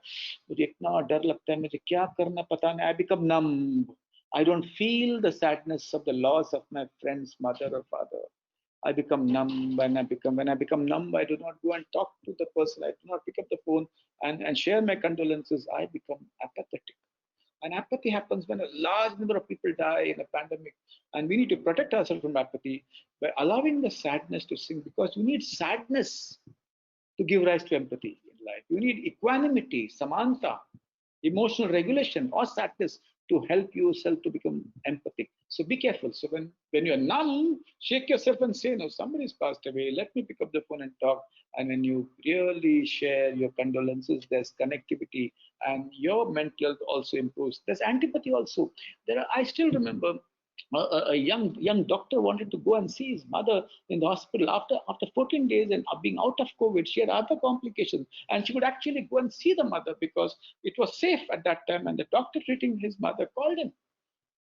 मुझे इतना डर लगता है, मुझे क्या करना पता नहीं. I become numb. I don't feel the sadness of the loss of my friend's mother or father. I become numb. When I become numb, I do not go and talk to the person. I do not pick up the phone and share my condolences. I become apathetic. And apathy happens when a large number of people die in a pandemic. And we need to protect ourselves from apathy by allowing the sadness to sink, because you need sadness to give rise to empathy in life. You need equanimity, samanta, emotional regulation, or sadness to help yourself to become empathic. So be careful. So when you're numb, shake yourself and say, no, somebody's passed away. Let me pick up the phone and talk. And when you really share your condolences, there's connectivity and your mental health also improves. There's antipathy also. I still remember a young doctor wanted to go and see his mother in the hospital after 14 days and being out of COVID. She had other complications, and she could actually go and see the mother because it was safe at that time. And the doctor treating his mother called him,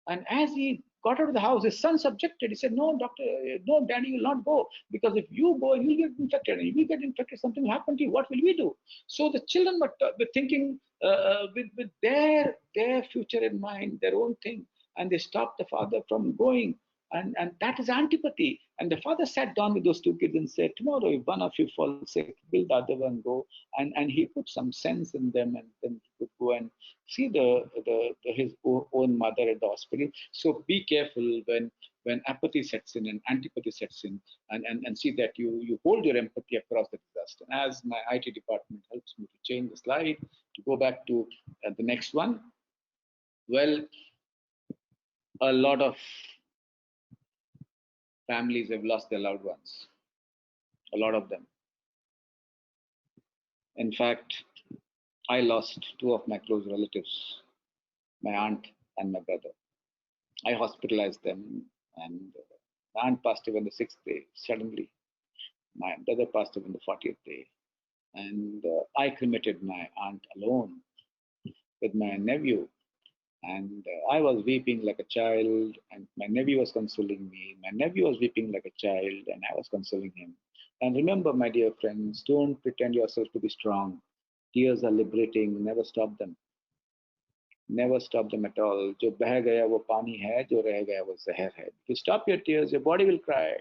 and as he got out of the house, his son objected. He said, "No, doctor, no, daddy, you will not go, because if you go, you'll get infected. And if you get infected, something will happen to you. What will we do?" So the children were thinking with their future in mind, their own thing, and they stopped the father from going. And that is antipathy. And the father sat down with those two kids and said, "Tomorrow, if one of you falls sick, will the other one go?" And he put some sense in them, and then he could go and see his own mother at the hospital. So be careful when apathy sets in and antipathy sets in, and see that you hold your empathy across the disaster. And as my IT department helps me to change the slide to go back to the next one, well, a lot of families have lost their loved ones, a lot of them. In fact, I lost two of my close relatives, my aunt and my brother. I hospitalized them, and my aunt passed away on the sixth day, suddenly. My brother passed away on the 40th day. And I cremated my aunt alone with my nephew. And I was weeping like a child, and my nephew was consoling me. My nephew was weeping like a child, and I was consoling him. And remember, my dear friends, don't pretend yourself to be strong. Tears are liberating, never stop them. Never stop them at all. जो बह गया वो पानी है, जो रह गया वो जहर है. If you stop your tears, your body will cry.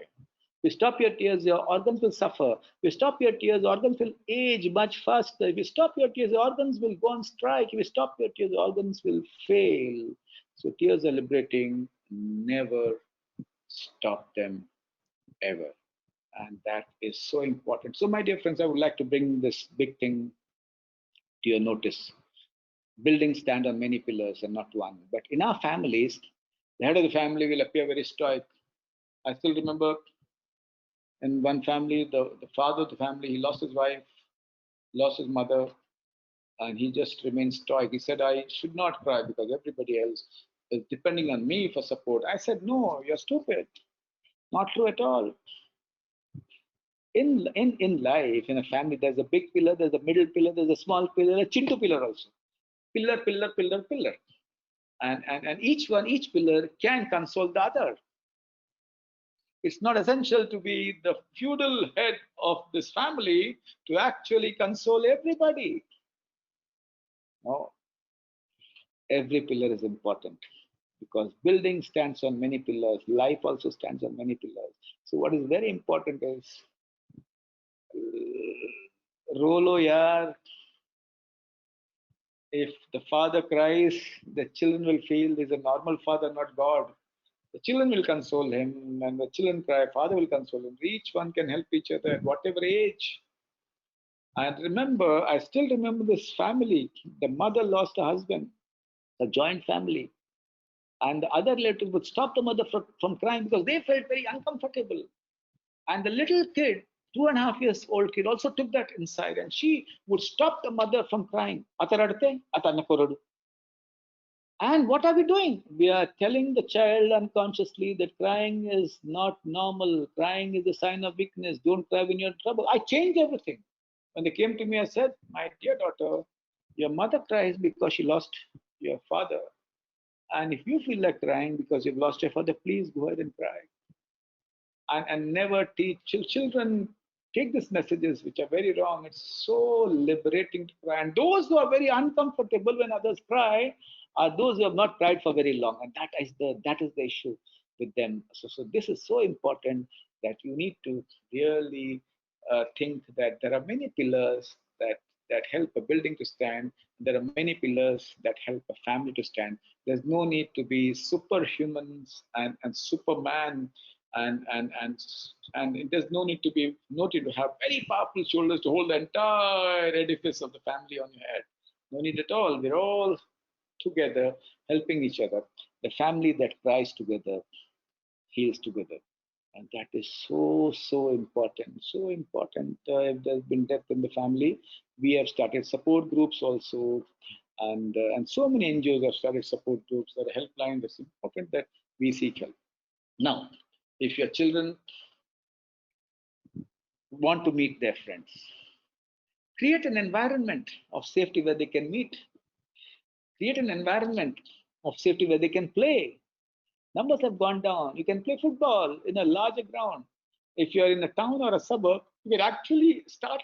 If you stop your tears, your organs will suffer. If you stop your tears, organs will age much faster. If you stop your tears, your organs will go on strike. If you stop your tears, your organs will fail. So tears are liberating. Never stop them ever. And that is so important. So, my dear friends, I would like to bring this big thing to your notice. Buildings stand on many pillars and not one. But in our families, the head of the family will appear very stoic. I still remember in one family, the father of the family, he lost his wife, lost his mother, and he just remained stoic. He said, "I should not cry because everybody else is depending on me for support." I said, "No, you're stupid. Not true at all." In life, in a family, there's a big pillar, there's a middle pillar, there's a small pillar, a chintu pillar also. Pillar, pillar, pillar, pillar. And each pillar can console the other. It's not essential to be the feudal head of this family to actually console everybody. No, every pillar is important, because building stands on many pillars, life also stands on many pillars. So what is very important is rolo yaar. If the father cries, the children will feel he's a normal father, not God. The children will console him, and the children cry, father will console him. Each one can help each other at whatever age. And remember, I still remember this family. The mother lost her husband, a joint family. And the other relatives would stop the mother from crying because they felt very uncomfortable. And the little kid, 2.5 years old kid, also took that inside, and she would stop the mother from crying. "Atararte, atanakorodu." And what are we doing? We are telling the child unconsciously that crying is not normal. Crying is a sign of weakness. Don't cry when you're in trouble. I changed everything. When they came to me, I said, "My dear daughter, your mother cries because she lost your father. And if you feel like crying because you've lost your father, please go ahead and cry." And never teach children. Take these messages, which are very wrong. It's so liberating to cry. And those who are very uncomfortable when others cry are those who have not cried for very long. And that is the issue with them. So this is so important that you need to really think that there are many pillars that that help a building to stand. There are many pillars that help a family to stand. There's no need to be superhumans and Superman and there's no need to be noted to have very powerful shoulders to hold the entire edifice of the family on your head. No need at all. We're all together helping each other. The family that cries together heals together. And that is so important. So important. If there's been death in the family, we have started support groups also, and so many NGOs have started support groups. There are helplines. It's important that we seek help. Now, if your children want to meet their friends, create an environment of safety where they can meet. Create an environment of safety where they can play. Numbers have gone down. You can play football in a larger ground. If you're in a town or a suburb, you can actually start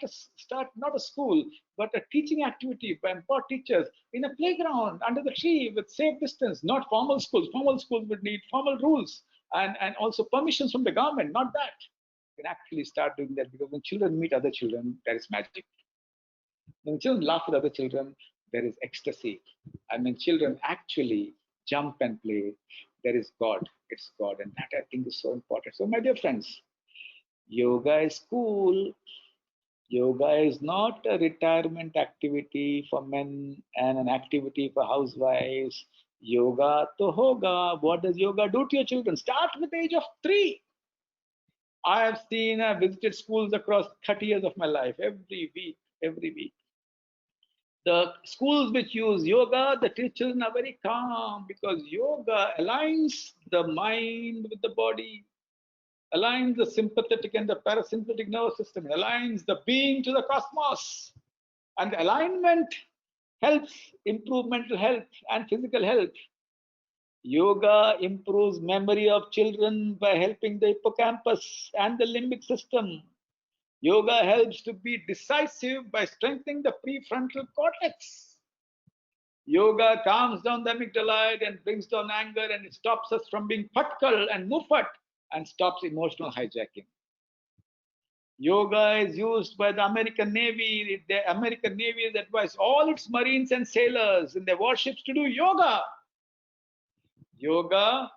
not a school, but a teaching activity by empowered teachers in a playground under the tree with safe distance, not formal schools. Formal schools would need formal rules and also permissions from the government, not that. You can actually start doing that because when children meet other children, there is magic. When children laugh with other children, there is ecstasy. And when children actually jump and play, there is God. It's God. And that I think is so important. So, my dear friends, yoga is cool. Yoga is not a retirement activity for men and an activity for housewives. Yoga to Hoga. What does yoga do to your children? Start with the age of 3. I have visited schools across 30 years of my life, every week. The schools which use yoga, the children are very calm because yoga aligns the mind with the body, aligns the sympathetic and the parasympathetic nervous system, aligns the being to the cosmos. And the alignment helps improve mental health and physical health. Yoga improves memory of children by helping the hippocampus and the limbic system. Yoga helps to be decisive by strengthening the prefrontal cortex. Yoga calms down the amygdala and brings down anger and it stops us from being patkal and mufat and stops emotional hijacking. Yoga is used by the American Navy. The American Navy has advised all its Marines and sailors in their warships to do yoga. Yoga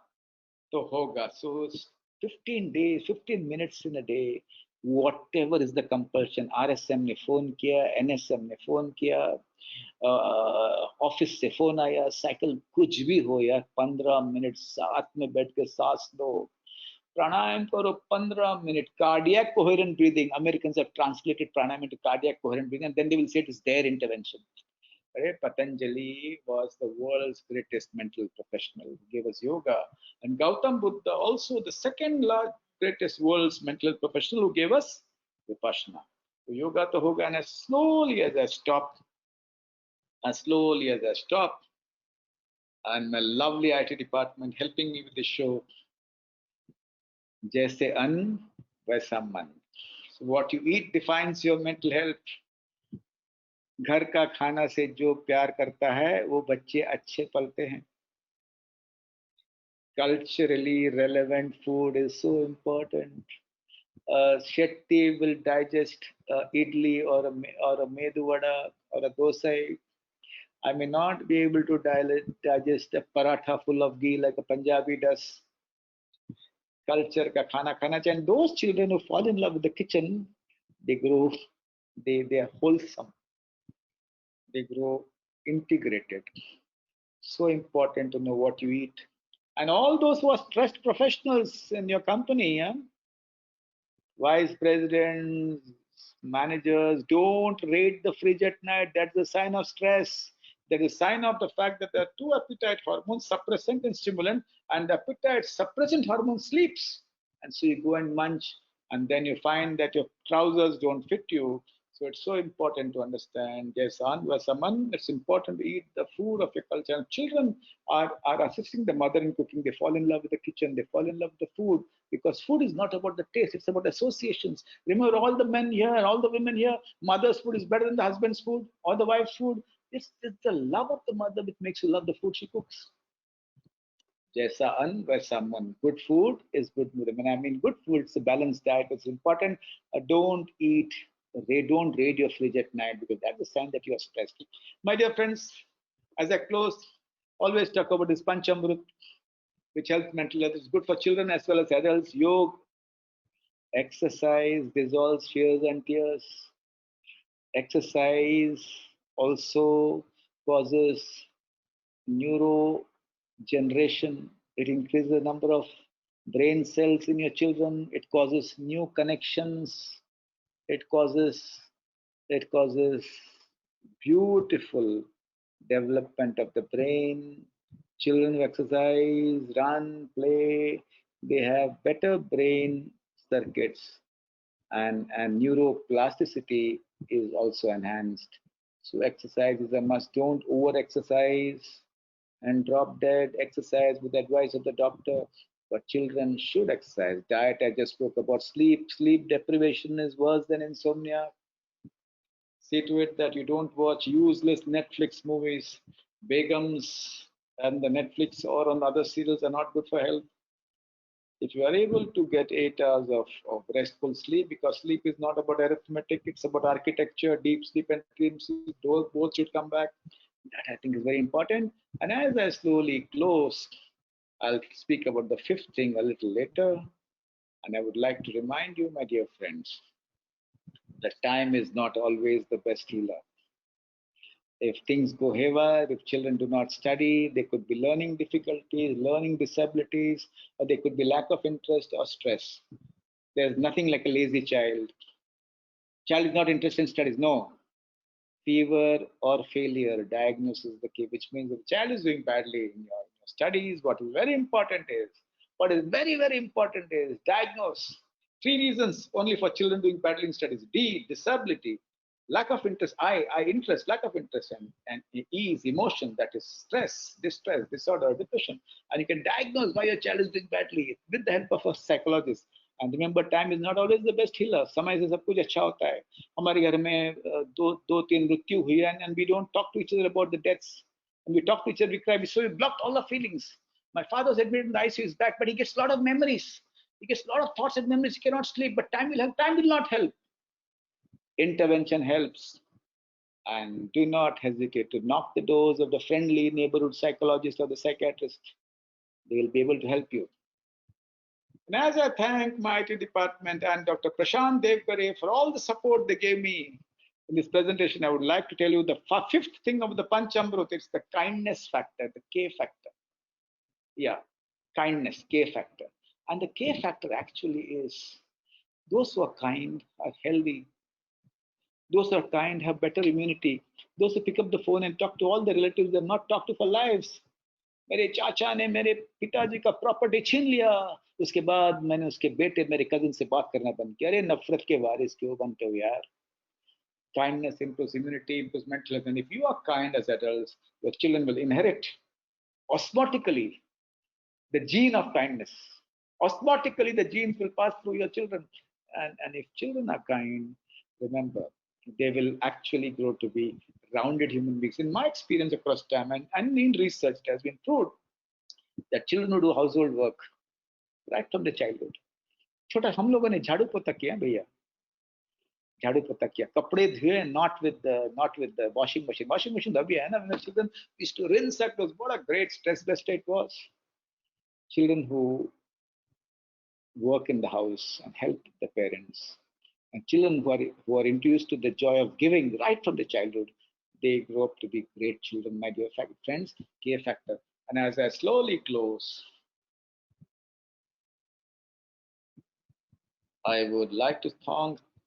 to Hoga. So 15 days, 15 minutes in a day, whatever is the compulsion. RSM ने phone किया, NSM ने phone किया, office से phone आया, cycle कुछ भी हो यार, 15 मिनट साथ में बैठ के सांस लो, प्राणायाम करो 15 minutes. Cardiac coherent breathing. Americans have translated pranayama into cardiac coherent breathing, and then they will say it is their intervention. Patanjali was the world's greatest mental professional who gave us yoga, and Gautam Buddha also the second greatest world's mental professional who gave us vipassana. So yoga to hoga, and as slowly as I stopped, and my lovely IT department helping me with the show, Jaisa Ann Waise Man. So what you eat defines your mental health. घर का खाना से जो प्यार करता है वो बच्चे अच्छे पलते हैं. Culturally relevant food is so important. Shetty will digest idli or a medu vada or a dosa. I may not be able to digest a paratha full of ghee like a Punjabi does. Culture ka khana khana chahiye. And those children who fall in love with the kitchen, they grow, they are wholesome. They grow integrated. So important to know what you eat. And all those who are stressed professionals in your company, yeah? Vice presidents, managers, don't raid the fridge at night. That's a sign of stress. That is a sign of the fact that there are two appetite hormones, suppressant and stimulant, and the appetite suppressant hormone sleeps. And so you go and munch, and then you find that your trousers don't fit you. So it's so important to understand. Yes, it's important to eat the food of your culture. And children are assisting the mother in cooking. They fall in love with the kitchen. They fall in love with the food because food is not about the taste. It's about associations. Remember, all the men here and all the women here, mother's food is better than the husband's food or the wife's food. It's the love of the mother which makes you love the food she cooks. Jaisa Ann Waise Man. Good food is good mood. When I mean good food, it's a balanced diet. It's important. Don't eat They don't raid your fridge at night because that's a sign that you are stressed. My dear friends, as I close, always talk about this Panchamrut, which helps mental health. It's good for children as well as adults. Yoga, exercise dissolves fears and tears. Exercise also causes neurogeneration. It increases the number of brain cells in your children. It causes new connections. It causes it causes beautiful development of the brain. Children who exercise, run, play, they have better brain circuits, and neuroplasticity is also enhanced. So exercise is a must. Don't over exercise and drop dead. Exercise with the advice of the doctor. But children should exercise. Diet, I just spoke about. Sleep deprivation is worse than insomnia. See to it that you don't watch useless Netflix movies. Begums and the Netflix or on other serials are not good for health. If you are able to get 8 hours of restful sleep, because sleep is not about arithmetic, it's about architecture, deep sleep and dream sleep, those both should come back. That I think is very important. And as I slowly close, I'll speak about the fifth thing a little later. And I would like to remind you, my dear friends, that time is not always the best healer. If things go haywire, if children do not study, there could be learning difficulties, learning disabilities, or there could be lack of interest or stress. There's nothing like a lazy child. Child is not interested in studies. No. Fever or failure, diagnosis is the key, which means if the child is doing badly in your studies, what is very, very important is diagnose. Three reasons only for children doing badly in studies. D, disability. Lack of interest. Interest, lack of interest. And E is emotion, that is stress, distress, disorder, depression. And you can diagnose why your child is doing badly with the help of a psychologist. And remember, time is not always the best healer. समय से सब कुछ अच्छा होता है. हमारे घर में दो तीन मृत्यु हुई है, and we don't talk to each other about the deaths. When we talk to each other, we cry. So we blocked all the feelings. My father was admitted in the ICU, is back, but he gets a lot of memories. He gets a lot of thoughts and memories. He cannot sleep, but time will help. Time will not help. Intervention helps. And do not hesitate to knock the doors of the friendly neighborhood psychologist or the psychiatrist. They will be able to help you. And as I thank my IT department and Dr. Prashant Devkare for all the support they gave me in this presentation, I would like to tell you the fifth thing of the Panchamrut. It's the kindness factor, the K factor. Yeah, kindness, K factor. And the K factor actually is those who are kind are healthy. Those who are kind have better immunity. Those who pick up the phone and talk to all the relatives they're not talked to for lives. मेरे चाचा ने मेरे पिताजी का property छीन लिया, उसके बाद मैंने उसके बेटे मेरे कजिन से बात करना बंद किया. अरे नफरत के वारिस क्यों बनते हो यार? Kindness improves immunity, improves mental health. And if you are kind as adults, your children will inherit osmotically the gene of kindness. Osmotically, the genes will pass through your children. And if children are kind, remember, they will actually grow to be rounded human beings. In my experience across time, and in research, it has been proved that children who do household work right from the childhood. छोटा हम लोगों ने झाड़ू पोता किया भैया, झाड़ू पोता किया, कपड़े धुए, not with the washing machine. Washing machine अभी है ना. When the children used to rinse that, was what a great stress buster it was. Children who work in the house and help the parents, and children who are introduced to the joy of giving right from the childhood, they grow up to be great children, my dear friends. K factor. And as I slowly close, I would like to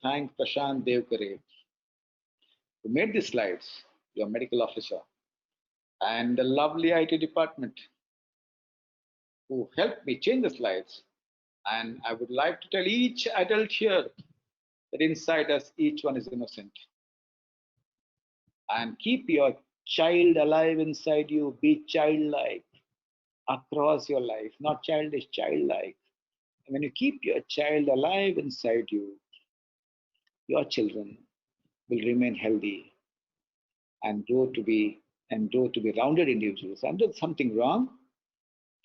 thank Prashant Devkare, who made these slides, your medical officer, and the lovely IT department who helped me change the slides. And I would like to tell each adult here that inside us, each one is innocent. And keep your child alive inside you. Be childlike across your life, not childish, childlike. And when you keep your child alive inside you, your children will remain healthy and grow to be rounded individuals. And there's something wrong,